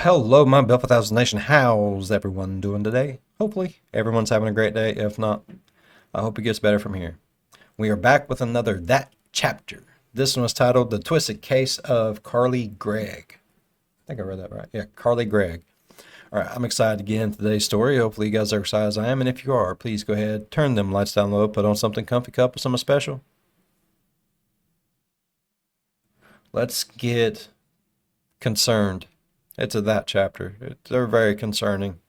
hello, my Built for Thousand Nation. How's everyone doing today? Hopefully, everyone's having a great day. If not, I hope it gets better from here. We are back with another That Chapter. This one was titled The Twisted Case of Carly Gregg. I think I read that right. Yeah, Carly Gregg. All right, I'm excited to get into today's story. Hopefully, you guys are excited as I am. And if you are, please go ahead, turn them lights down low, put on something comfy, cup of something special. Let's get concerned. It's a That Chapter. They're very concerning.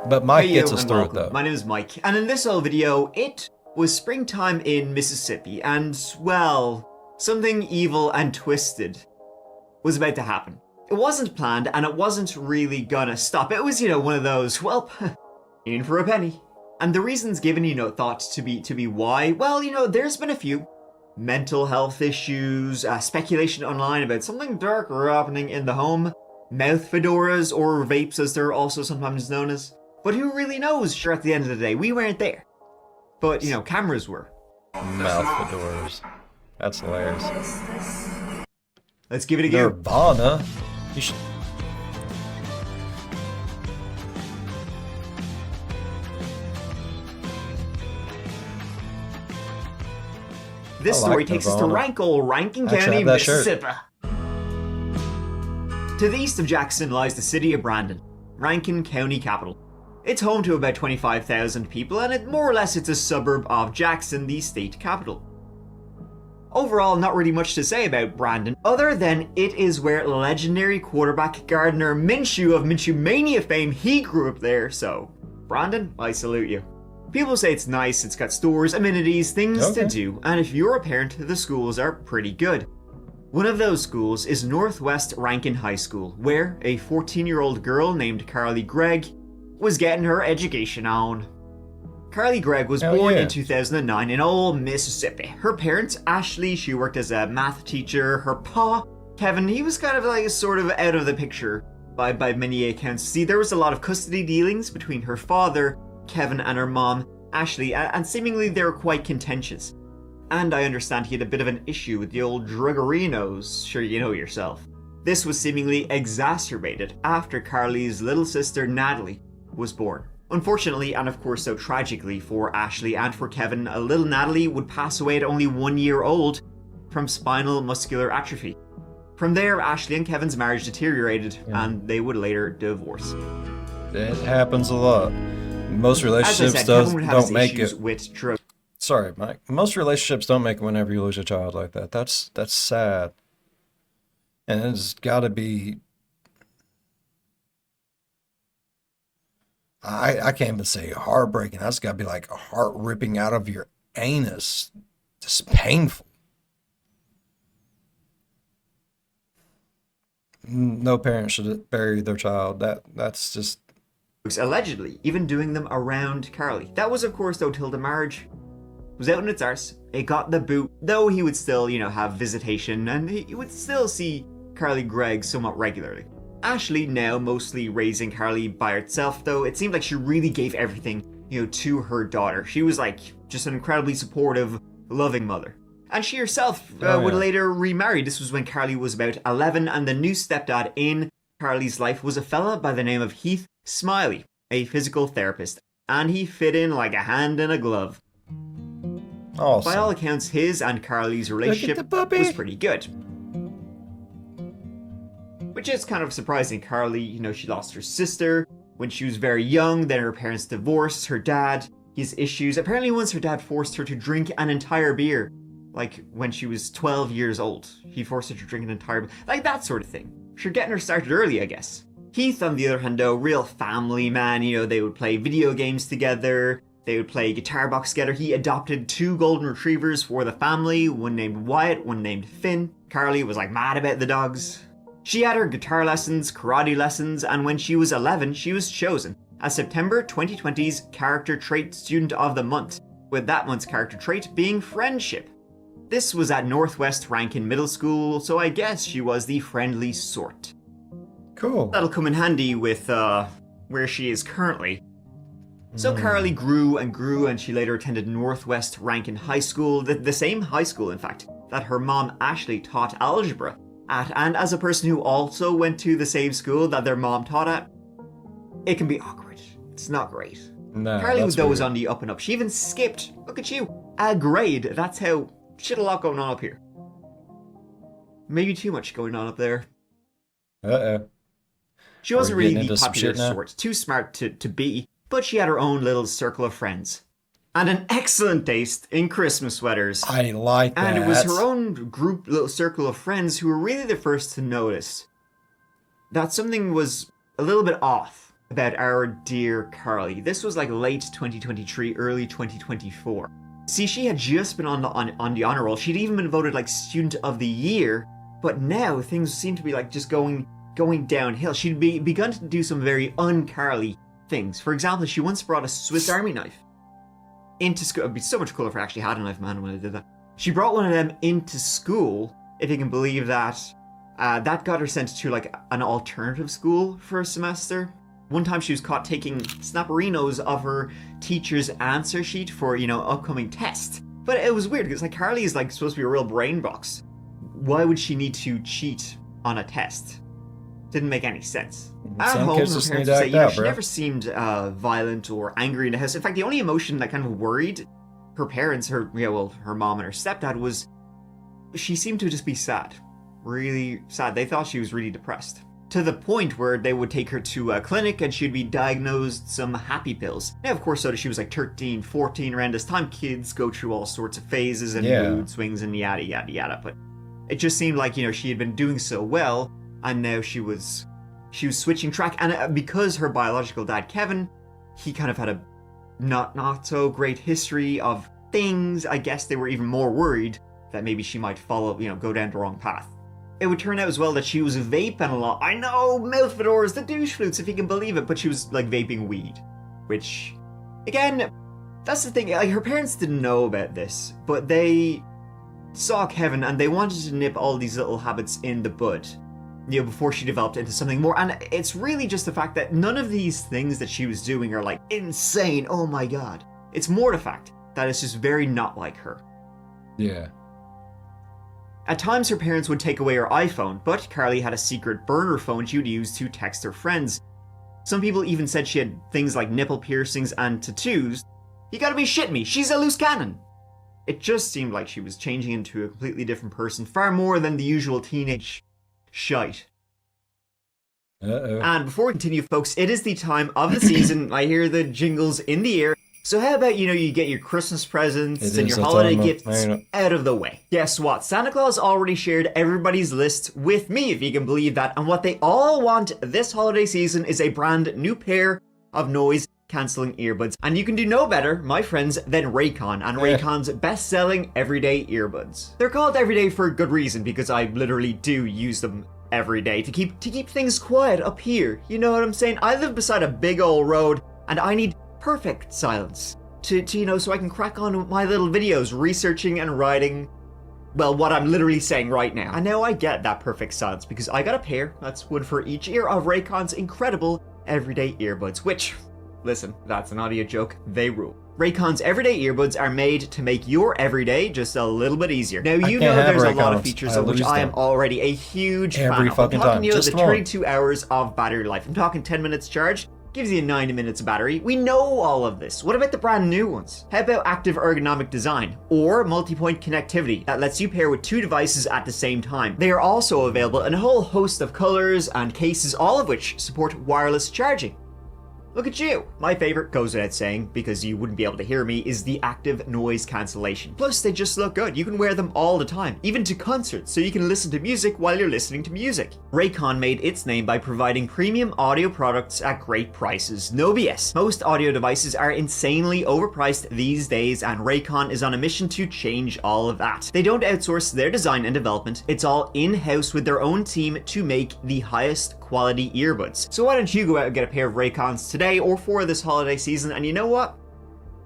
But Mike gets us through it, though. My name is Mike, and in this little video, it was springtime in Mississippi, and, well, something evil and twisted was about to happen. It wasn't planned, and it wasn't really gonna stop. It was, one of those, well, in for a penny. And the reasons given, thought to be why, well, there's been a few. Mental health issues, speculation online about something darker happening in the home, mouth fedoras, or vapes as they're also sometimes known as. But who really knows? Sure, at the end of the day, we weren't there. But, cameras were. Mouth fedoras. That's hilarious. Let's give it a go. Nirvana? You should... This story takes us to Rankin County, Mississippi. To the east of Jackson lies the city of Brandon, Rankin County capital. It's home to about 25,000 people, and it's a suburb of Jackson, the state capital. Overall, not really much to say about Brandon, other than it is where legendary quarterback Gardner Minshew of Minshew Mania fame, he grew up there, so Brandon, I salute you. People say it's nice, it's got stores, amenities, things to do, and if you're a parent, the schools are pretty good. One of those schools is Northwest Rankin High School, where a 14-year-old girl named Carly Gregg was getting her education on. Carly Gregg was born in 2009 in old Mississippi. Her parents, Ashley, she worked as a math teacher. Her pa, Kevin, he was kind of like sort of out of the picture by many accounts. See, there was a lot of custody dealings between her father, Kevin, and her mom, Ashley, and seemingly they were quite contentious. And I understand he had a bit of an issue with the old druggerinos, sure you know yourself. This was seemingly exacerbated after Carly's little sister Natalie was born. Unfortunately, and of course so tragically for Ashley and for Kevin, a little Natalie would pass away at only 1 year old from spinal muscular atrophy. From there, Ashley and Kevin's marriage deteriorated, and they would later divorce. It happens a lot. Most relationships don't make it. With drugs. Sorry, Mike. Most relationships don't make it whenever you lose a child like that. That's sad. And it's got to be... I can't even say heartbreaking. That's got to be like a heart ripping out of your anus. Just painful. No parent should bury their child. That's just... Allegedly, even doing them around Carly. That was, of course, though, till the marriage was out in its arse. It got the boot, though he would still, have visitation, and he would still see Carly Gregg somewhat regularly. Ashley, now mostly raising Carly by herself, though, it seemed like she really gave everything, to her daughter. She was, just an incredibly supportive, loving mother. And she herself would later remarry. This was when Carly was about 11, and the new stepdad in Carly's life was a fella by the name of Heath Smiley, a physical therapist, and he fit in like a hand in a glove. Awesome. By all accounts, his and Carly's relationship was pretty good. Which is kind of surprising. Carly, she lost her sister when she was very young, then her parents divorced, her dad, his issues. Apparently once her dad forced her to drink an entire beer, when she was 12 years old. He forced her to drink an entire beer, that sort of thing. Sure, getting her started early, I guess. Heath, on the other hand, though, real family man, they would play video games together, they would play guitar box together. He adopted 2 golden retrievers for the family, one named Wyatt, one named Finn. Carly was mad about the dogs. She had her guitar lessons, karate lessons, and when she was 11, she was chosen as September 2020's Character Trait Student of the Month, with that month's character trait being friendship. This was at Northwest Rankin Middle School, so I guess she was the friendly sort. Cool. That'll come in handy with where she is currently. So Carly grew and grew, and she later attended Northwest Rankin High School, the same high school, in fact, that her mom Ashley taught algebra at, and as a person who also went to the same school that their mom taught at, it can be awkward. It's not great. No, Carly that's though was weird. on the up and up. She even skipped, look at you, a grade. That's how shit a lot going on up here. Maybe too much going on up there. Uh-oh. She wasn't Are we really getting the into some popular shit now? sort, too smart to be, but she had her own little circle of friends. And an excellent taste in Christmas sweaters. I like that. And it was her own group, little circle of friends who were really the first to notice that something was a little bit off about our dear Carly. This was like late 2023, early 2024. See, she had just been on the honor roll. She'd even been voted like Student of the Year, but now things seem to be like just going downhill. She'd begun to do some very un-Carly things. For example, she once brought a Swiss Army knife into school. It'd be so much cooler if I actually had a knife, man, when I did that. She brought one of them into school, if you can believe that. That got her sent to like an alternative school for a semester. One time she was caught taking snapperinos of her teacher's answer sheet for, upcoming test. But it was weird because like Carly is like supposed to be a real brain box. Why would she need to cheat on a test? Didn't make any sense. At Some home, kids her just parents need would to say, act out, she bro. never seemed violent or angry in the house. In fact, the only emotion that kind of worried her parents, her mom and her stepdad, was she seemed to just be sad. Really sad. They thought she was really depressed. To the point where they would take her to a clinic and she'd be diagnosed some happy pills. Now, of course, so she was like 13, 14 around this time. Kids go through all sorts of phases and mood swings and yada, yada, yada. But it just seemed like, she had been doing so well, and now she was switching track. And because her biological dad, Kevin, he kind of had a not so great history of things, I guess they were even more worried that maybe she might follow, go down the wrong path. It would turn out as well that she was vaping a lot. I know, mouth fedores, the douche flutes, if you can believe it, but she was like vaping weed. Which, again, that's the thing, like her parents didn't know about this, but they saw Kevin and they wanted to nip all these little habits in the bud, before she developed into something more. And it's really just the fact that none of these things that she was doing are like insane, oh my god. It's more the fact that it's just very not like her. Yeah. At times her parents would take away her iPhone, but Carly had a secret burner phone she would use to text her friends. Some people even said she had things like nipple piercings and tattoos. You gotta be shitting me, she's a loose cannon! It just seemed like she was changing into a completely different person, far more than the usual teenage shite. Uh-oh. And before we continue, folks, it is the time of the season. I hear the jingles in the air. So how about, you get your Christmas presents and your holiday gifts out of the way. Guess what? Santa Claus already shared everybody's list with me, if you can believe that. And what they all want this holiday season is a brand new pair of noise-cancelling earbuds. And you can do no better, my friends, than Raycon and Raycon's best-selling everyday earbuds. They're called everyday for good reason, because I literally do use them every day to keep things quiet up here. You know what I'm saying? I live beside a big old road, and I need perfect silence to so I can crack on with my little videos, researching and writing, well, what I'm literally saying right now. And now I get that perfect silence because I got a pair, that's one for each ear, of Raycon's incredible everyday earbuds, which, listen, that's an audio joke, they rule. Raycon's everyday earbuds are made to make your everyday just a little bit easier. Now, you know there's a lot of features of which I am already a huge fan of. I'm talking the 32 hours of battery life. I'm talking 10 minutes charge. Gives you 90 minutes of battery. We know all of this. What about the brand new ones? How about active ergonomic design or multi-point connectivity that lets you pair with two devices at the same time? They are also available in a whole host of colors and cases, all of which support wireless charging. Look at you! My favorite, goes without saying, because you wouldn't be able to hear me, is the active noise cancellation. Plus, they just look good. You can wear them all the time, even to concerts, so you can listen to music while you're listening to music. Raycon made its name by providing premium audio products at great prices. No BS. Most audio devices are insanely overpriced these days, and Raycon is on a mission to change all of that. They don't outsource their design and development. It's all in-house with their own team to make the highest quality earbuds. So why don't you go out and get a pair of Raycons today or for this holiday season, and you know what?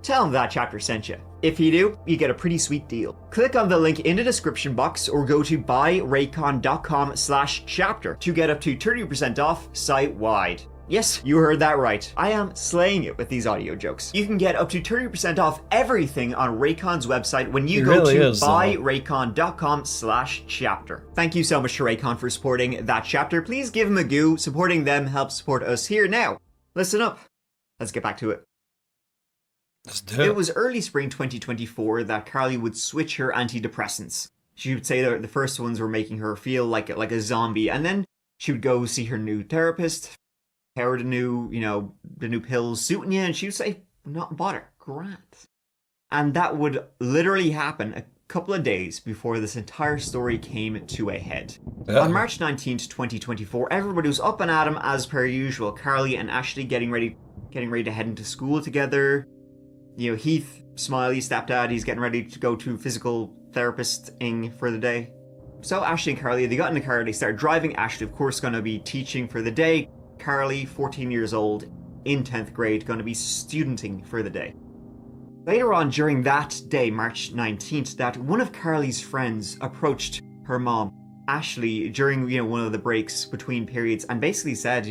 Tell them that chapter sent you. If you do, you get a pretty sweet deal. Click on the link in the description box or go to buyraycon.com/chapter to get up to 30% off site-wide. Yes, you heard that right. I am slaying it with these audio jokes. You can get up to 30% off everything on Raycon's website when you go to buyraycon.com/chapter. Thank you so much to Raycon for supporting that chapter. Please give them a go. Supporting them helps support us here. Now, listen up. Let's get back to it. Let's do it. It was early spring 2024 that Carly would switch her antidepressants. She would say that the first ones were making her feel like a zombie, and then she would go see her new therapist. How are the new pills suiting you? And she would say, not bother, grand. And that would literally happen a couple of days before this entire story came to a head. On March 19th, 2024, everybody was up and at 'em as per usual. Carly and Ashley getting ready to head into school together. You know, Heath, Smiley, stepdad, he's getting ready to go to physical therapist-ing for the day. So Ashley and Carly, they got in the car, they started driving. Ashley, of course, going to be teaching for the day. Carly, 14 years old, in 10th grade, going to be studenting for the day. Later on during that day, March 19th, that one of Carly's friends approached her mom, Ashley, during one of the breaks between periods, and basically said,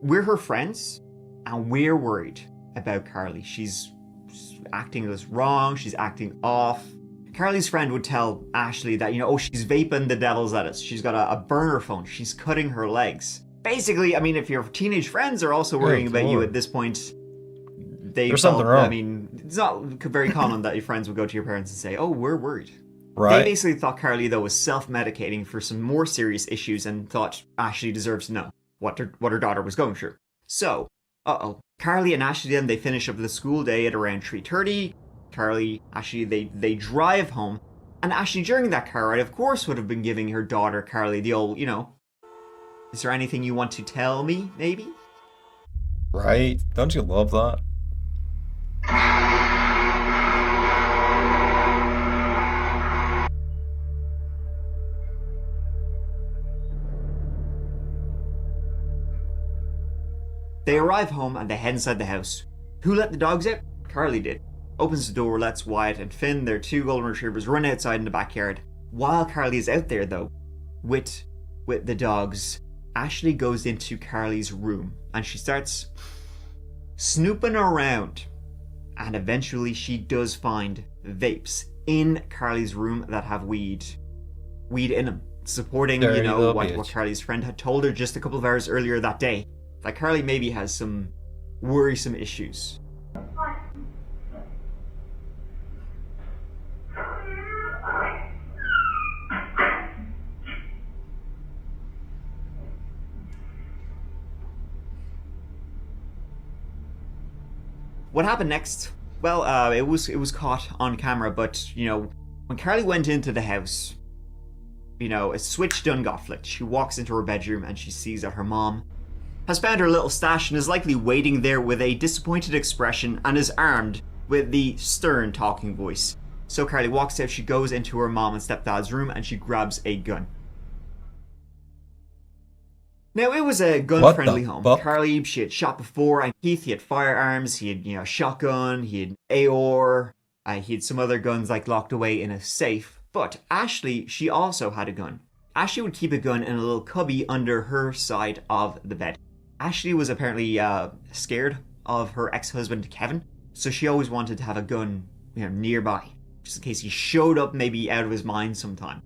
we're her friends, and we're worried about Carly. She's acting as wrong, she's acting off. Carly's friend would tell Ashley that, she's vaping the devil's lettuce. She's got a burner phone. She's cutting her legs. Basically, if your teenage friends are also worrying about you at this point, there's something wrong. It's not very common that your friends would go to your parents and say, oh, we're worried. Right. They basically thought Carly, though, was self-medicating for some more serious issues and thought Ashley deserves to know what her daughter was going through. So, Carly and Ashley, then, they finish up the school day at around 3:30. Carly, Ashley, they drive home. And Ashley, during that car ride, of course, would have been giving her daughter, Carly, the old, is there anything you want to tell me, maybe? Right. Don't you love that? They arrive home and they head inside the house. Who let the dogs out? Carly did. Opens the door, lets Wyatt and Finn, their two golden retrievers, run outside in the backyard. While Carly is out there, though, with the dogs, Ashley goes into Carly's room and she starts snooping around. And eventually she does find vapes in Carly's room that have weed in them. Supporting, what Carly's friend had told her just a couple of hours earlier that day. That Carly maybe has some worrisome issues. What happened next? Well, it was caught on camera, but, when Carly went into the house, a switch done got flicked. She walks into her bedroom and she sees that her mom has found her little stash and is likely waiting there with a disappointed expression and is armed with the stern talking voice. So Carly walks out, she goes into her mom and stepdad's room and she grabs a gun. Now, it was a gun-friendly home. Carly, she had shot before, and Keith, he had firearms, he had, a shotgun, he had AR, he had some other guns, locked away in a safe. But Ashley, she also had a gun. Ashley would keep a gun in a little cubby under her side of the bed. Ashley was apparently scared of her ex-husband, Kevin, so she always wanted to have a gun, nearby, just in case he showed up maybe out of his mind sometime.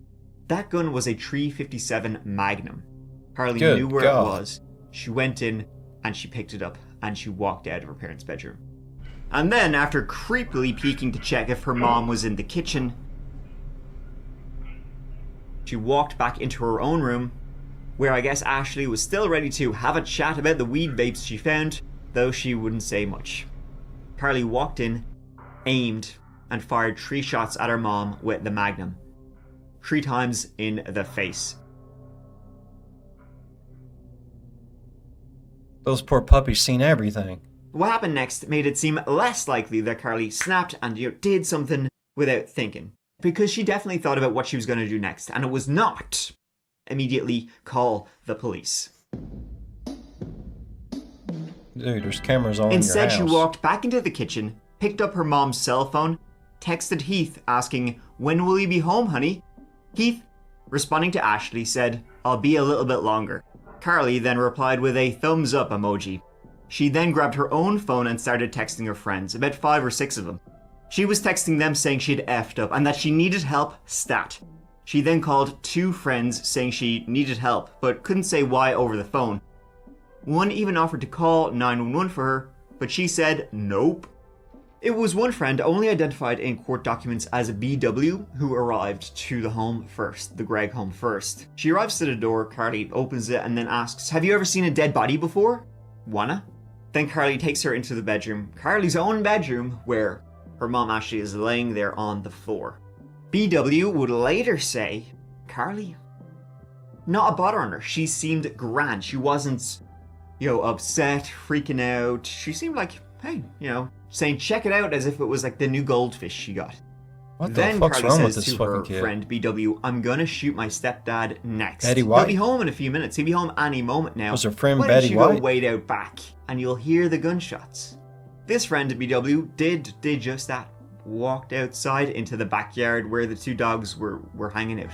That gun was a .357 Magnum. Carly knew where it was. She went in and she picked it up and she walked out of her parents' bedroom. And then, after creepily peeking to check if her mom was in the kitchen, she walked back into her own room, where I guess Ashley was still ready to have a chat about the weed vapes she found, though she wouldn't say much. Carly walked in, aimed, and fired 3 shots at her mom with the Magnum. 3 times in the face. Those poor puppies seen everything. What happened next made it seem less likely that Carly snapped and did something without thinking. Because she definitely thought about what she was going to do next, and it was not immediately call the police. Dude, there's cameras all Instead, in your house. she walked back into the kitchen, picked up her mom's cell phone, texted Heath asking, "When will you be home, honey?" Heath, responding to Ashley, said, "I'll be a little bit longer." Carly then replied with a thumbs up emoji. She then grabbed her own phone and started texting her friends, about 5 or 6 of them. She was texting them saying she'd effed up and that she needed help stat. She then called 2 friends saying she needed help, but couldn't say why over the phone. One even offered to call 911 for her, but she said nope. It was one friend, only identified in court documents as a BW, who arrived to the home first, the Gregg home first. She arrives to the door, Carly opens it and then asks, "Have you ever seen a dead body before? Wanna?" Then Carly takes her into the bedroom, Carly's own bedroom, where her mom Ashley is laying there on the floor. BW would later say, Carly, not a bother on her. She seemed grand. She wasn't, upset, freaking out. She seemed like, hey, saying check it out as if it was like the new goldfish she got. What Then the fuck's Carly wrong with says this to her fucking kid? friend BW, "I'm gonna shoot my stepdad next. Betty He'll White? be home in a few minutes. He'll be home any moment now. Was her friend Why Betty don't you White? go wait out back and you'll hear the gunshots." This friend BW did just that. Walked outside into the backyard where the 2 dogs were hanging out.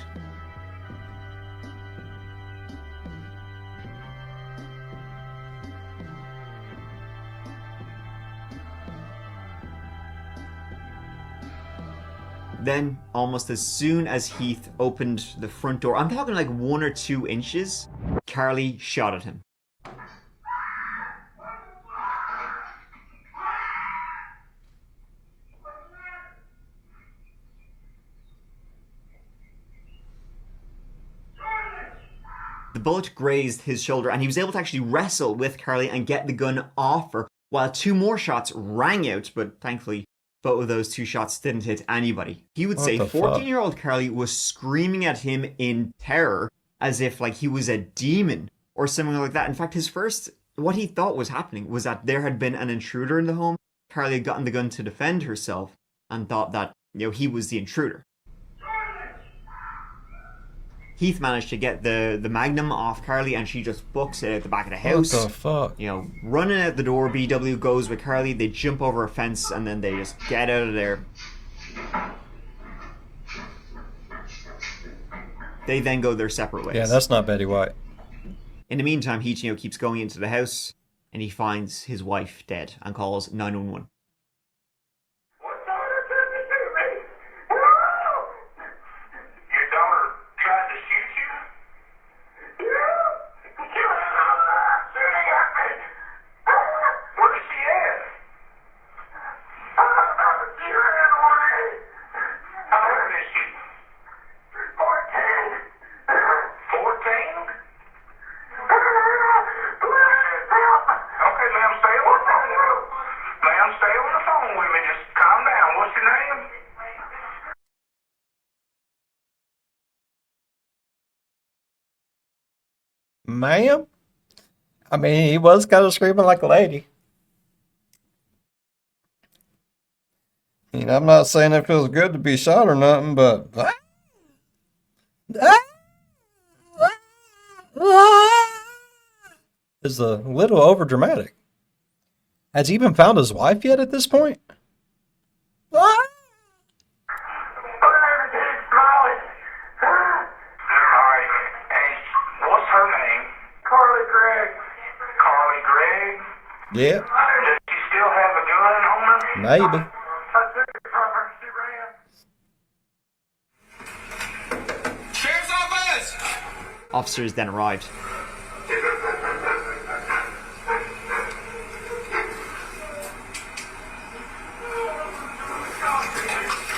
Then, almost as soon as Heath opened the front door, I'm talking like 1 or 2 inches, Carly shot at him. The bullet grazed his shoulder and he was able to actually wrestle with Carly and get the gun off her, while 2 more shots rang out, but thankfully both of those 2 shots didn't hit anybody. He would say 14-year-old Carly was screaming at him in terror as if like he was a demon or something like that. In fact, what he thought was happening was that there had been an intruder in the home. Carly had gotten the gun to defend herself and thought that, he was the intruder. Heath managed to get the magnum off Carly and she just books it out the back of the house. What the fuck? Running out the door, BW goes with Carly, they jump over a fence and then they just get out of there. They then go their separate ways. Yeah, that's not Betty White. In the meantime, Heath, keeps going into the house and he finds his wife dead and calls 911. Ma'am? I mean, he was kind of screaming like a lady. I'm not saying it feels good to be shot or nothing, but... is a little over dramatic. Has he even found his wife yet at this point? Yeah. Does she still have a gun on her? Maybe. I took it from her. She ran. Sheriff's office! Officers then arrived.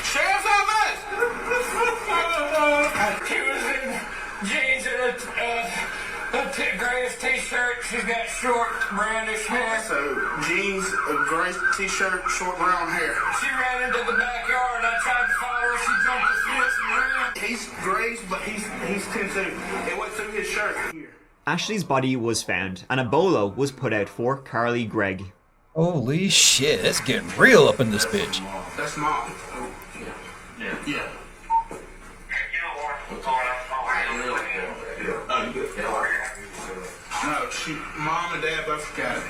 Sheriff's office! He was in jeans and a grayish t-shirt. She's got short, brownish hair. So, jeans, a gray t-shirt, short brown hair. She ran into the backyard. I tried to follow her. She jumped the fence and ran. He's grayish, but he's tinted. It went through his shirt here. Ashley's body was found, and a bolo was put out for Carly Gregg. Holy shit, it's getting real up in this bitch. That's mom. Yeah. No, mom and dad both got it.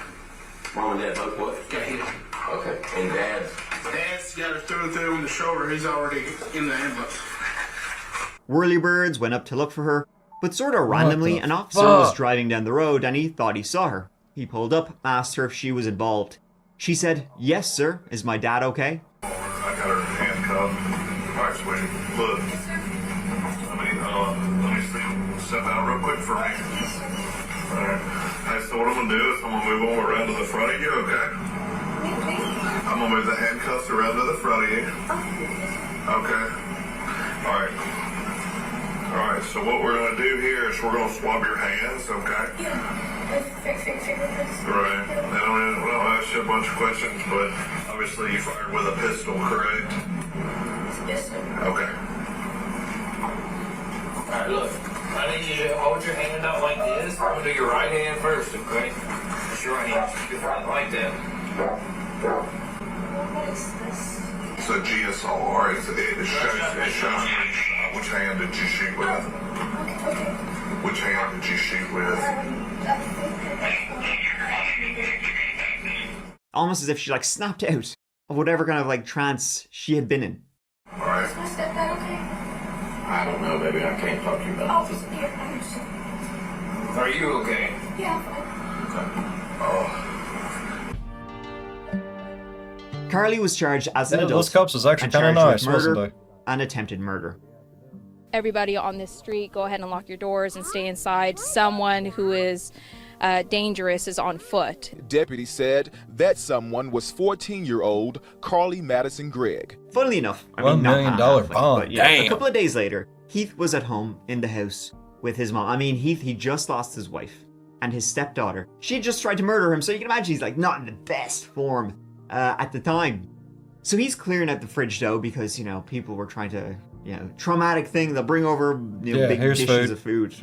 Mom and dad both what? Got hit. Okay. And Dad's got her through and through in the shoulder. He's already in the ambulance. Whirlybirds went up to look for her, But sort of randomly, an officer was driving down the road and he thought he saw her. He pulled up, asked her if she was involved. She said, "Yes, sir. Is my dad okay?" I got her handcuffed. All right, sweetie. Look. Let me step out real quick for me. All right. Hey, so what I'm going to do is I'm going to move over around to the front of you, okay? I'm going to move the handcuffs around to the front of you. Okay. All right. All right, so what we're going to do here is we're going to swab your hands, okay? Right. Now, we'll ask you a bunch of questions, but obviously you fired with a pistol, correct? Yes, sir. Okay. Alright, look. I need you to hold your hand out like this. I'm going to do your right hand first, okay? Just your right hand. Just like that. What is this? It's a GSR. It shows which hand did you shoot with? Okay. Which hand did you shoot with? Almost as if she like snapped out of whatever kind of like trance she had been in. All right. Is my stepdad okay? I don't know, baby. I can't talk to you about Oh, this. he's here. I understand. Are you okay? Yeah, I'm fine. Carly was charged as an Yeah, adult. those cops was actually and kind of charged nice, with wasn't murder they? and attempted murder. Everybody on this street, go ahead and lock your doors and stay inside. Someone who is dangerous is on foot. Deputy said that someone was 14-year-old Carly Madison Gregg. Funnily enough, I $1 mean, not million halfway, bond. but yeah, Damn. a couple of days later, Heath was at home in the house with his mom. I mean, he just lost his wife and his stepdaughter. She had just tried to murder him, so you can imagine he's like not in the best form at the time. So he's clearing out the fridge though because, you know, people were trying to, you know, traumatic thing. They'll bring over, you know, Yeah, big here's dishes food. of food.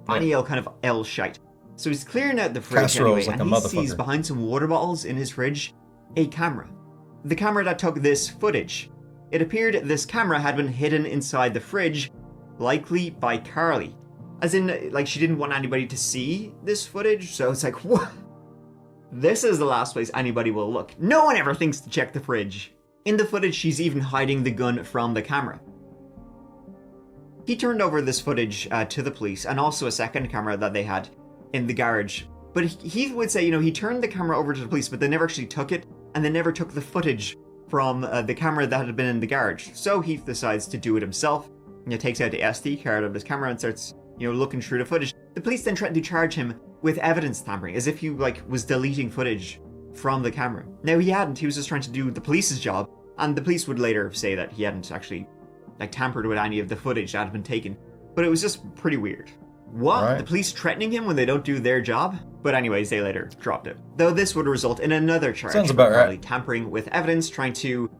Yeah. Any old kind of L shite. So he's clearing out the fridge Casseroles anyway, like and a he sees motherfucker. behind some water bottles in his fridge a camera. The camera that took this footage. It appeared this camera had been hidden inside the fridge, likely by Carly. As in, like, she didn't want anybody to see this footage, so it's like, what? This is the last place anybody will look. No one ever thinks to check the fridge. In the footage, she's even hiding the gun from the camera. He turned over this footage to the police, and also a second camera that they had in the garage. But he would say, you know, he turned the camera over to the police, but they never actually took it, and they never took the footage from the camera that had been in the garage. So Heath decides to do it himself. You know, takes out the SD card of his camera and starts, you know, looking through the footage. The police then threatened to charge him with evidence tampering, as if he, like, was deleting footage from the camera. Now, he hadn't. He was just trying to do the police's job, and the police would later say that he hadn't actually, like, tampered with any of the footage that had been taken. But it was just pretty weird. What? Right. The police threatening him when they don't do their job? But anyways, they later dropped it. Though this would result in another charge Sounds for about right. Carly tampering with evidence, trying to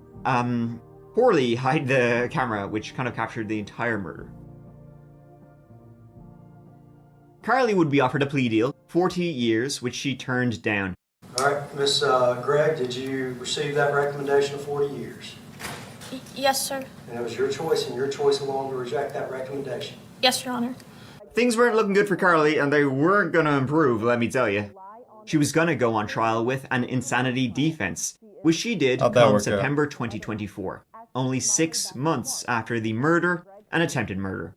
poorly hide the camera, which kind of captured the entire murder. Carly would be offered a plea deal, 40 years, which she turned down. All right, Miss Gregg, did you receive that recommendation of 40 years? Yes, sir. And it was your choice and your choice alone to reject that recommendation. Yes, Your Honor. Things weren't looking good for Carly, and they weren't gonna improve, let me tell you. She was gonna go on trial with an insanity defense, which she did How'd that come work out? September 2024, only 6 months after the murder and attempted murder.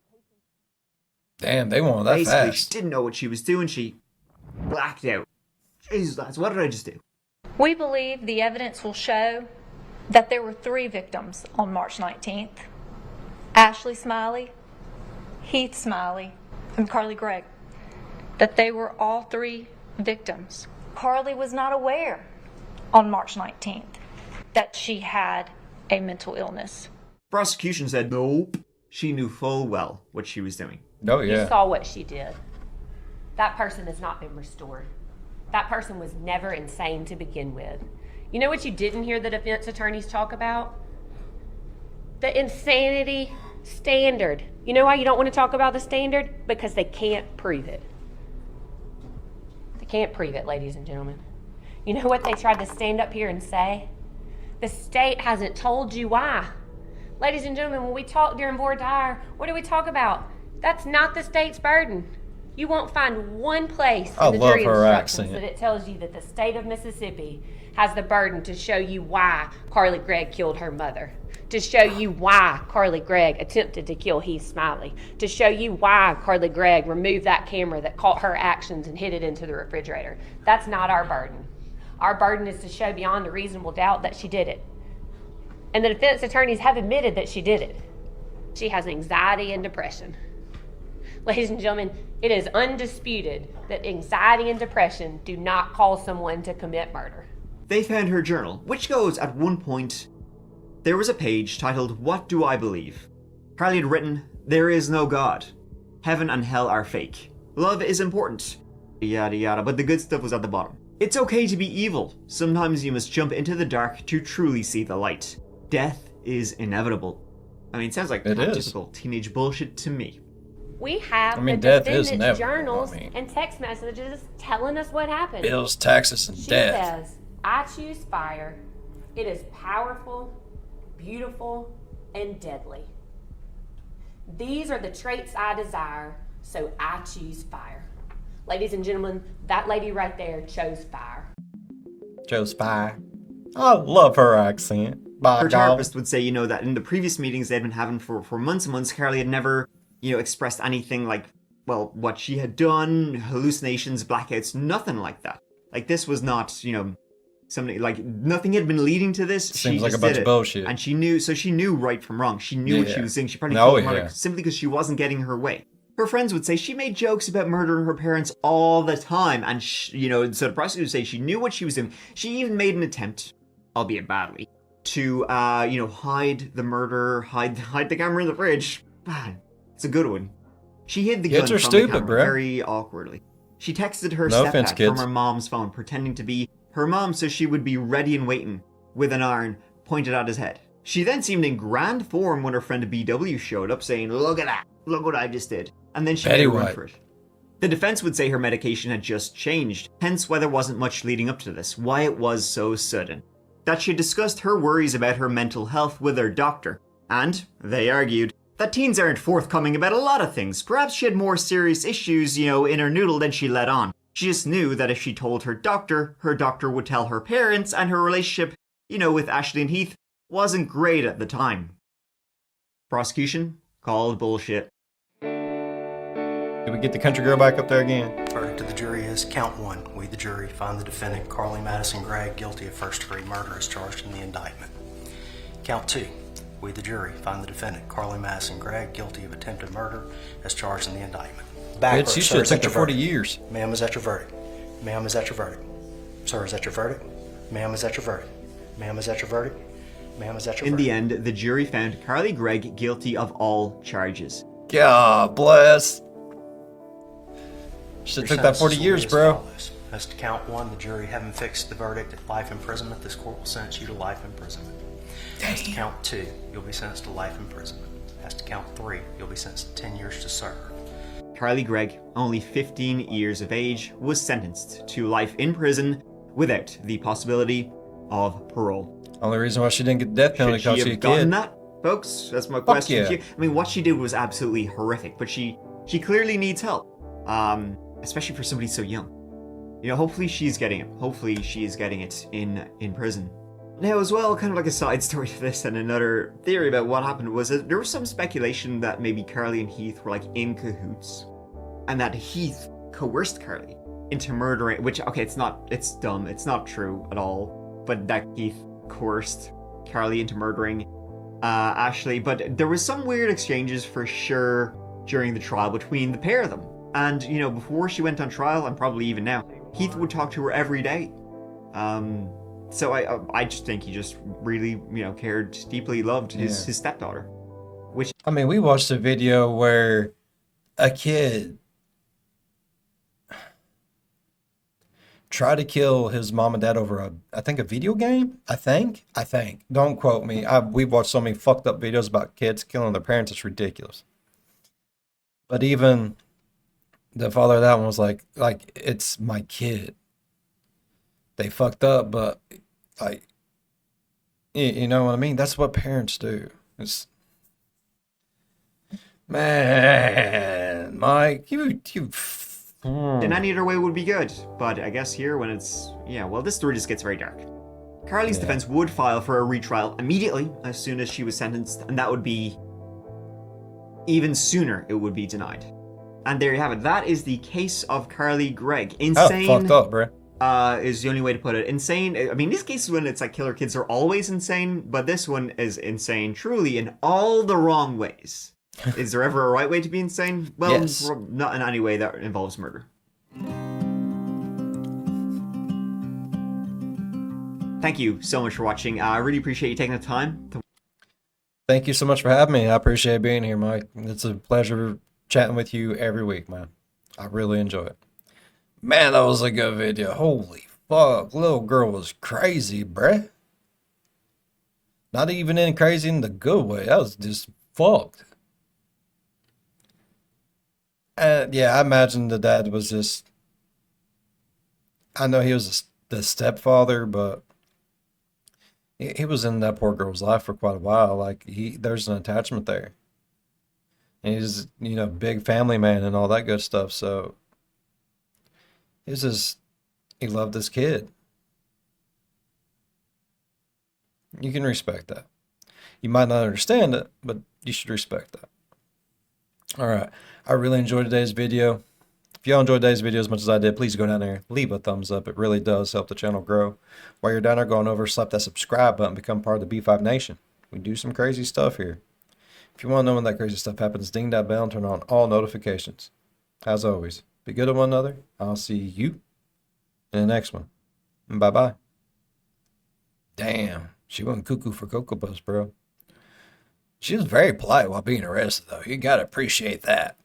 Damn, they wanted that Basically, she fast. didn't know what she was doing. She blacked out. Jesus, lads, what did I just do? We believe the evidence will show that there were 3 victims on March 19th. Ashley Smiley, Heath Smiley, and Carly Gregg. That they were all 3 victims. Carly was not aware on March 19th that she had a mental illness. Prosecution said nope. She knew full well what she was doing. Oh, You yeah. saw what she did. That person has not been restored. That person was never insane to begin with. You know what you didn't hear the defense attorneys talk about? The insanity standard. You know why you don't want to talk about the standard? Because they can't prove it. They can't prove it, ladies and gentlemen. You know what they tried to stand up here and say? The state hasn't told you why. Ladies and gentlemen, when we talk during voir dire, what do we talk about? That's not the state's burden. You won't find one place I in the love jury her instructions accent. that it tells you that the state of Mississippi has the burden to show you why Carly Gregg killed her mother, to show you why Carly Gregg attempted to kill Heath Smiley, to show you why Carly Gregg removed that camera that caught her actions and hid it into the refrigerator. That's not our burden. Our burden is to show beyond a reasonable doubt that she did it. And the defense attorneys have admitted that she did it. She has anxiety and depression. Ladies and gentlemen, it is undisputed that anxiety and depression do not cause someone to commit murder. They found her journal, which goes at one point, there was a page titled, "What Do I Believe?" Carly had written, "There is no God. Heaven and hell are fake. Love is important." Yada yada, but the good stuff was at the bottom. It's okay to be evil. Sometimes you must jump into the dark to truly see the light. Death is inevitable. I mean, it sounds like typical teenage bullshit to me. We have the death is defendant's inevitable. journals and text messages telling us what happened. Bills, taxes, and She death. says, "I choose fire. It is powerful, beautiful, and deadly. These are the traits I desire, so I choose fire." Ladies and gentlemen, that lady right there chose fire. Chose fire. I love her accent. By Her God. therapist would say, that in the previous meetings they'd been having for months and months, Carly had never, expressed anything like, well, what she had done, hallucinations, blackouts, nothing like that. Like, this was not, something, like, nothing had been leading to this. Seems like a bunch of bullshit. And she knew right from wrong. She knew what she was saying. She probably Oh, killed her mother yeah. simply because she wasn't getting her way. Her friends would say she made jokes about murdering her parents all the time. And, so the prosecutor would say she knew what she was doing. She even made an attempt, albeit badly, to, hide the murder, hide the camera in the fridge. Man, it's a good one. She hid the gun Kids are from stupid, the camera bruh. very awkwardly. She texted her No stepdad offense, from kids. her mom's phone, pretending to be her mom so she would be ready and waiting, with an iron pointed at his head. She then seemed in grand form when her friend BW showed up, saying, "Look at that, look what I just did." And then she Betty made a run White. for it. The defense would say her medication had just changed, hence why there wasn't much leading up to this, why it was so sudden. That she discussed her worries about her mental health with her doctor, and, they argued, that teens aren't forthcoming about a lot of things. Perhaps she had more serious issues, in her noodle than she let on. She just knew that if she told her doctor would tell her parents, and her relationship, with Ashley and Heath wasn't great at the time. Prosecution called bullshit. Did we get the country girl back up there again? Verdict of the jury is count one. We, the jury, find the defendant, Carly Madison Gregg, guilty of first-degree murder as charged in the indictment. Count two. We, the jury, find the defendant, Carly Madison Gregg, guilty of attempted murder as charged in the indictment. Bitch, you should have took the 40 years. Ma'am, is that your verdict? Ma'am, is that your verdict? Sir, is that your verdict? Ma'am, is that your verdict? Ma'am, is that your verdict? Ma'am, is that your In verdict? the end, the jury found Carly Gregg guilty of all charges. God bless. Should Your have took that 40 sentences will years, be as bro. follows. As to count one, the jury having fixed the verdict at life imprisonment, this court will sentence you to life imprisonment. As to count two, you'll be sentenced to life imprisonment. As to count three, you'll be sentenced to 10 years to serve. Carly Gregg, only 15 years of age, was sentenced to life in prison without the possibility of parole. Only reason why she didn't get the death penalty Should because she she a have gotten kid. that, folks? That's my question. yeah. I mean, what she did was absolutely horrific, but she clearly needs help, especially for somebody so young. Hopefully she's getting it. Hopefully she is getting it in prison. Now, as well, kind of like a side story to this, and another theory about what happened was that there was some speculation that maybe Carly and Heath were like in cahoots, and that Heath coerced Carly into murdering. Which, okay, it's dumb. It's not true at all. But that Heath coerced Carly into murdering Ashley. But there was some weird exchanges for sure during the trial between the pair of them. And before she went on trial, and probably even now, Heath would talk to her every day. So I just think he just really, cared deeply, loved his stepdaughter. Which, I mean, we watched a video where a kid tried to kill his mom and dad over I think a video game. I think. Don't quote me. We've watched so many fucked up videos about kids killing their parents. It's ridiculous. But even the father of that one was like it's my kid. They fucked up, but like, you know what I mean? That's what parents do. It's, man, Mike, you In any other way would be good, but I guess here when it's... yeah, well, this story just gets very dark. Carly's defense would file for a retrial immediately as soon as she was sentenced, and that would be... even sooner it would be denied. And there you have it. That is the case of Carly Gregg. Insane. Oh, fucked up, bro. Is the only way to put it. Insane. I mean, these cases when it's like killer kids are always insane, but this one is insane truly in all the wrong ways. Is there ever a right way to be insane? Well, yes. Not in any way that involves murder. Thank you so much for watching. I really appreciate you taking the time to... Thank you so much for having me. I appreciate being here, Mike. It's a pleasure chatting with you every week, man. I really enjoy it. Man, that was a good video. Holy fuck. Little girl was crazy, bruh. Not even in crazy in the good way. That was just fucked. Yeah, I imagine the dad was just... I know he was the stepfather, but he was in that poor girl's life for quite a while. Like, there's an attachment there. And he's, you know, big family man and all that good stuff, so... he loved this kid. You can respect that. You might not understand it, but you should respect that. Alright, I really enjoyed today's video. If y'all enjoyed today's video as much as I did, please go down there, leave a thumbs up. It really does help the channel grow. While you're down there, going over, slap that subscribe button, become part of the B5 Nation. We do some crazy stuff here. If you want to know when that crazy stuff happens, ding that bell and turn on all notifications. As always, be good to one another. I'll see you in the next one. Bye-bye. Damn, she went cuckoo for Cocoa Puffs, bro. She was very polite while being arrested, though. You gotta appreciate that.